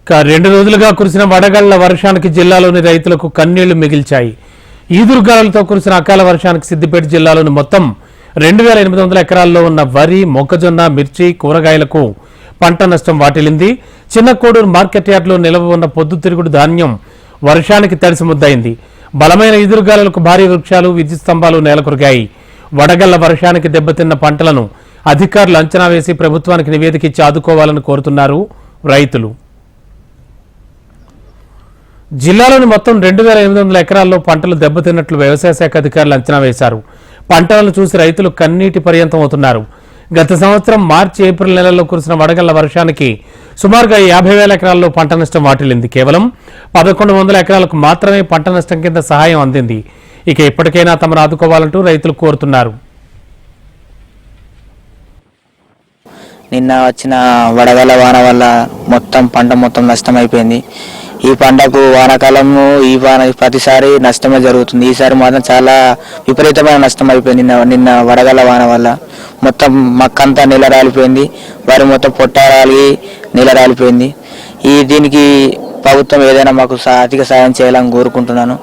2 రోజులుగా కురిసిన వడగళ్ల వర్షానికి జిల్లాలోని రైతులకు కన్నీళ్లు మిగిల్చాయి. ఈదురుగాలులతో కురిసిన అకాల వర్షానికి సిద్దిపేట జిల్లాలోని మొత్తం 2800 ఎకరాల్లో ఉన్న వరి, మొక్కజొన్న, మిర్చి, కూరగాయలకు పంట నష్టం వాటిల్లింది. చిన్న కోడూరు మార్కెట్ యార్డులో నిల్వ ఉన్న పొద్దుతిరుగుడు ధాన్యం వర్షానికి తడిసి ముద్దయింది. బలమైన ఈదురుగాలులకు భారీ వృక్షాలు, విద్యుత్ స్తంభాలు నేలకొరిగాయి. వడగళ్ల వర్షానికి దెబ్బతిన్న పంటలను అధికారులు అంచనా వేసి ప్రభుత్వానికి నివేదిక ఇచ్చి ఆదుకోవాలని కోరుతున్నారు రైతులు. జిల్లాలోని మొత్తం 2800 ఎకరాల్లో పంటలు దెబ్బతిన్నట్లు వ్యవసాయ శాఖ అధికారులు అంచనా వేశారు. పంటలను చూసి రైతులు కన్నీటి పర్యంతం అవుతున్నారు. గత సంవత్సరం మార్చి, ఏప్రిల్ నెలల్లో కురిసిన వడగళ్ల వర్షానికి సుమారుగా 50,000 ఎకరాల్లో పంట నష్టం వాటిల్లింది. కేవలం 1100 ఎకరాలకు మాత్రమే పంట నష్టం కింద సహాయం అందింది. ఇక ఇప్పటికైనా తమను ఆదుకోవాలంటూ రైతులు కోరుతున్నారు. నిన్న వచ్చిన వడగళ్ల వాన వల్ల పంట మొత్తం నష్టమైపోయింది. ఈ పంటకు వానాకాలము ప్రతిసారి నష్టమే జరుగుతుంది. ఈసారి మాత్రం చాలా విపరీతమైన నష్టం అయిపోయింది. నిన్న వడగళ్ల వాన వల్ల మొత్తం మక్కంతా నీళ్ళ రాలిపోయింది. వరి మొత్తం పొట్టారాలి నీళ్ళ రాలిపోయింది. దీనికి ప్రభుత్వం ఏదైనా మాకు ఆర్థిక సాయం చేయాలని కోరుకుంటున్నాను.